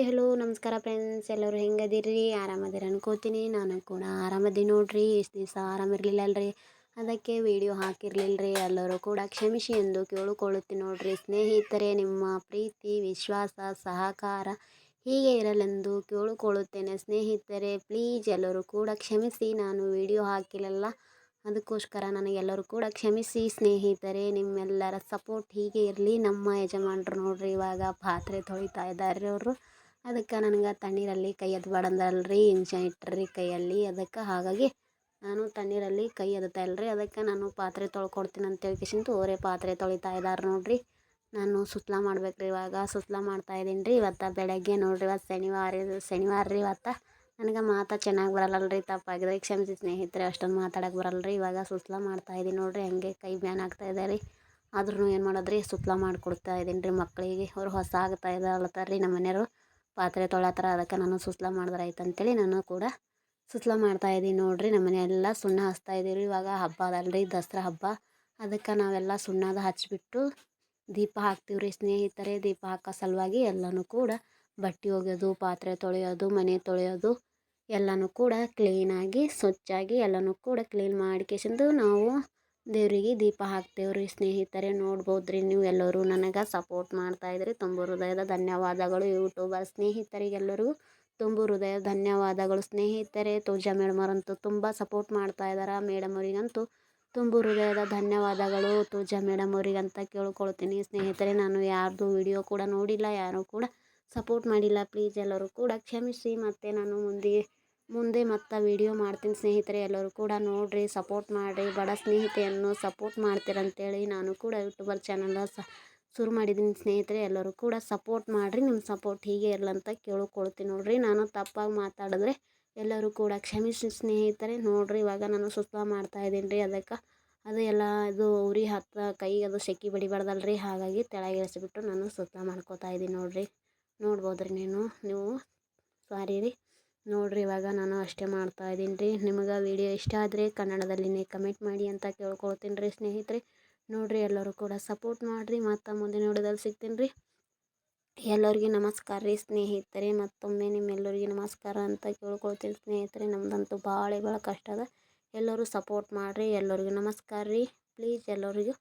Hello ನಮಸ್ಕಾರ friends, ಎಲ್ಲರೂ ಹೆಂಗದಿರಿ? ಆರಾಮದಿರಿ ಅನ್ಕೋತೀನಿ. ನಾನು ಕೂಡ ಆರಾಮದಿ ನೋಡ್ರಿ. ಇಷ್ಟು ದಿವಸ ಆರಾಮಿರಲಿಲ್ಲಲ್ರಿ, ಅದಕ್ಕೆ ವಿಡಿಯೋ ಹಾಕಿರ್ಲಿಲ್ಲರಿ. ಎಲ್ಲರೂ ಕೂಡ ಕ್ಷಮಿಸಿ ಎಂದು ಕೇಳಿಕೊಳ್ಳುತ್ತೀನಿ ನೋಡ್ರಿ. ಸ್ನೇಹಿತರೆ, ನಿಮ್ಮ ಪ್ರೀತಿ, ವಿಶ್ವಾಸ, ಸಹಕಾರ ಹೀಗೆ ಇರಲೆಂದು ಕೇಳಿಕೊಳ್ಳುತ್ತೇನೆ. ಸ್ನೇಹಿತರೆ, ಪ್ಲೀಸ್ ಎಲ್ಲರೂ ಕೂಡ ಕ್ಷಮಿಸಿ. ನಾನು ವಿಡಿಯೋ ಹಾಕಿಲ್ಲಲ್ಲ, ಅದಕ್ಕೋಸ್ಕರ ನನಗೆಲ್ಲರೂ ಕೂಡ ಕ್ಷಮಿಸಿ. ಸ್ನೇಹಿತರೆ, ನಿಮ್ಮೆಲ್ಲರ ಸಪೋರ್ಟ್ ಹೀಗೆ ಇರಲಿ. ನಮ್ಮ ಯಜಮಾನ್ರು ನೋಡ್ರಿ ಇವಾಗ ಪಾತ್ರೆ ತೊಳಿತಾ ಇದ್ದಾರೆ ಅವರು. ಅದಕ್ಕೆ ನನಗೆ ತಣ್ಣೀರಲ್ಲಿ ಕೈ ಎತ್ತಬಾರ್ದಲ್ರಿ, ಇಂಜ ಇಟ್ಟರ್ರಿ ಕೈಯಲ್ಲಿ. ಅದಕ್ಕೆ ಹಾಗಾಗಿ ನಾನು ತಣ್ಣೀರಲ್ಲಿ ಕೈ ಎದ್ತಾ ಇಲ್ಲರಿ. ಅದಕ್ಕೆ ನಾನು ಪಾತ್ರೆ ತೊಳ್ಕೊಡ್ತೀನಿ ಅಂತೇಳಿ ಕಿಶಿಂತು ಅವರೇ ಪಾತ್ರೆ ತೊಳಿತಾ ಇದ್ದಾರೆ ನೋಡ್ರಿ. ನಾನು ಸುಸ್ಲಾ ಮಾಡ್ಬೇಕ್ರಿ, ಇವಾಗ ಸುಸ್ಲಾ ಮಾಡ್ತಾಯಿದ್ದೀನಿ ರೀ. ಇವತ್ತು ಬೆಳಗ್ಗೆ ನೋಡ್ರಿ, ಇವತ್ತು ಶನಿವಾರ ರೀ. ಇವತ್ತು ನನಗೆ ಮಾತಾ ಚೆನ್ನಾಗಿ ಬರಲ್ಲಲ್ರಿ, ತಪ್ಪಾಗಿದೆ ಕ್ಷಮಿಸಿ ಸ್ನೇಹಿತರೆ. ಅಷ್ಟೊಂದು ಮಾತಾಡೋಕೆ ಬರಲ್ರಿ. ಇವಾಗ ಸುಸ್ಲಾ ಮಾಡ್ತಾಯಿದ್ದೀನಿ ನೋಡ್ರಿ. ಹಂಗೆ ಕೈ ಬ್ಯಾನ್ ಆಗ್ತಾಯಿದೆ ರೀ. ಆದ್ರೂ ಏನು ಮಾಡೋದ್ರಿ, ಸುಸ್ಲಾ ಮಾಡಿಕೊಡ್ತಾ ಇದ್ದೀನಿ ರೀ ಮಕ್ಕಳಿಗೆ. ಅವ್ರು ಹೊಸ ಆಗ್ತಾ ಇದ್ದಾರಲ್ಲತ್ತಾರ್ರಿ ನಮ್ಮ ಮನೆಯವರು, ಪಾತ್ರೆ ತೊಳತ್ತಾರ. ಅದಕ್ಕೆ ನಾನು ಸುಸ್ಲಾ ಮಾಡಿದ್ರೆ ಆಯ್ತು ಅಂತೇಳಿ ನಾನು ಕೂಡ ಸುಸ್ಲಾ ಮಾಡ್ತಾಯಿದ್ದೀನಿ ನೋಡ್ರಿ. ನಮ್ಮ ಮನೆಯೆಲ್ಲ ಸುಣ್ಣ ಹಚ್ತಾ ಇದ್ದೀವಿ ರೀ. ಇವಾಗ ಹಬ್ಬ ಅದಲ್ರಿ, ದಸರಾ ಹಬ್ಬ. ಅದಕ್ಕೆ ನಾವೆಲ್ಲ ಸುಣ್ಣದ ಹಚ್ಚಿಬಿಟ್ಟು ದೀಪ ಹಾಕ್ತೀವಿ ರೀ ಸ್ನೇಹಿತರೆ. ದೀಪ ಹಾಕೋ ಸಲುವಾಗಿ ಎಲ್ಲನೂ ಕೂಡ ಬಟ್ಟೆ ಒಗೆಯೋದು, ಪಾತ್ರೆ ತೊಳೆಯೋದು, ಮನೆ ತೊಳೆಯೋದು ಎಲ್ಲನೂ ಕೂಡ ಕ್ಲೀನಾಗಿ ಸ್ವಚ್ಛಾಗಿ ಎಲ್ಲನೂ ಕೂಡ ಕ್ಲೀನ್ ಮಾಡಿಕೆಸಿಂದು ನಾವು ದೇವರಿಗೆ ದೀಪ ಹಾಕ್ತೇವೆ ರೀ ಸ್ನೇಹಿತರೆ. ನೋಡ್ಬೋದು ರೀ, ನೀವು ಎಲ್ಲರೂ ನನಗೆ ಸಪೋರ್ಟ್ ಮಾಡ್ತಾಯಿದ್ರಿ. ತುಂಬ ಹೃದಯದ ಧನ್ಯವಾದಗಳು. ಯೂಟ್ಯೂಬರ್ ಸ್ನೇಹಿತರಿಗೆಲ್ಲರಿಗೂ ತುಂಬ ಹೃದಯದ ಧನ್ಯವಾದಗಳು ಸ್ನೇಹಿತರೆ. ತೂಜಾ ಮೇಡಮ್ ಅವರಂತೂ ತುಂಬ ಸಪೋರ್ಟ್ ಮಾಡ್ತಾ ಇದ್ದಾರೆ. ಮೇಡಮ್ ಅವರಿಗಂತೂ ತುಂಬ ಹೃದಯದ ಧನ್ಯವಾದಗಳು. ತೂಜಾ ಮೇಡಮ್ ಅವರಿಗಂತ ಕೇಳ್ಕೊಳ್ತೀನಿ ಸ್ನೇಹಿತರೆ. ನಾನು ಯಾರ್ದು ವಿಡಿಯೋ ಕೂಡ ನೋಡಿಲ್ಲ, ಯಾರೂ ಕೂಡ ಸಪೋರ್ಟ್ ಮಾಡಿಲ್ಲ. ಪ್ಲೀಸ್ ಎಲ್ಲರೂ ಕೂಡ ಕ್ಷಮಿಸಿ. ಮತ್ತು ನಾನು ಮುಂದೆ ಮತ್ತೆ ವಿಡಿಯೋ ಮಾಡ್ತೀನಿ ಸ್ನೇಹಿತರೆ. ಎಲ್ಲರೂ ಕೂಡ ನೋಡಿರಿ, ಸಪೋರ್ಟ್ ಮಾಡಿರಿ. ಬಡ ಸ್ನೇಹಿತೆಯನ್ನು ಸಪೋರ್ಟ್ ಮಾಡ್ತೀರಂತೇಳಿ ನಾನು ಕೂಡ ಯೂಟ್ಯೂಬರ್ ಚಾನಲ್ ಶುರು ಮಾಡಿದ್ದೀನಿ ಸ್ನೇಹಿತರೆ. ಎಲ್ಲರೂ ಕೂಡ ಸಪೋರ್ಟ್ ಮಾಡಿರಿ. ನಿಮ್ಮ ಸಪೋರ್ಟ್ ಹೀಗೆ ಇರಲಂತ ಕೇಳ್ಕೊಳ್ತೀನಿ ನೋಡಿರಿ. ನಾನು ತಪ್ಪಾಗಿ ಮಾತಾಡಿದ್ರೆ ಎಲ್ಲರೂ ಕೂಡ ಕ್ಷಮಿಸಿ ಸ್ನೇಹಿತರೆ. ನೋಡಿರಿ, ಇವಾಗ ನಾನು ಸುಸ್ಲಾ ಮಾಡ್ತಾಯಿದ್ದೀನಿ ರೀ. ಅದಕ್ಕೆ ಅದು ಎಲ್ಲ ಇದು ಉರಿ ಕೈಗೆ ಅದು ಸೆಕೆ ಬಡಿಬಾರ್ದಲ್ರಿ. ಹಾಗಾಗಿ ತೆಳಗೆ ಇಳಿಸಿಬಿಟ್ಟು ನಾನು ಸುಸ್ಲಾ ಮಾಡ್ಕೋತಾ ಇದ್ದೀನಿ ನೋಡಿರಿ. ನೋಡ್ಬೋದು ರೀ ನೀವು ಸಾರಿ ರೀ. ನೋಡಿರಿ, ಇವಾಗ ನಾನು ಅಷ್ಟೇ ಮಾಡ್ತಾಯಿದ್ದೀನಿ ರೀ. ನಿಮಗೆ ವಿಡಿಯೋ ಇಷ್ಟ ಆದರೆ ಕನ್ನಡದಲ್ಲಿನೇ ಕಮೆಂಟ್ ಮಾಡಿ ಅಂತ ಕೇಳ್ಕೊಳ್ತೀನಿ ರೀ ಸ್ನೇಹಿತರೆ. ನೋಡಿರಿ, ಎಲ್ಲರೂ ಕೂಡ ಸಪೋರ್ಟ್ ಮಾಡಿರಿ. ಮತ್ತು ಮುಂದಿನ ವಿಡಿಯೋದಲ್ಲಿ ಸಿಗ್ತೀನಿ ರೀ. ಎಲ್ಲರಿಗೂ ನಮಸ್ಕಾರ ರೀ ಸ್ನೇಹಿತರೆ. ಮತ್ತೊಮ್ಮೆ ನಿಮ್ಮೆಲ್ಲರಿಗೂ ನಮಸ್ಕಾರ ಅಂತ ಕೇಳ್ಕೊಳ್ತೀನಿ ಸ್ನೇಹಿತರೆ. ನಮ್ಮದಂತೂ ಭಾಳ ಕಷ್ಟ ಅದ. ಎಲ್ಲರೂ ಸಪೋರ್ಟ್ ಮಾಡಿರಿ. ಎಲ್ಲರಿಗೂ ನಮಸ್ಕಾರ ರೀ. ಪ್ಲೀಸ್ ಎಲ್ಲರಿಗೂ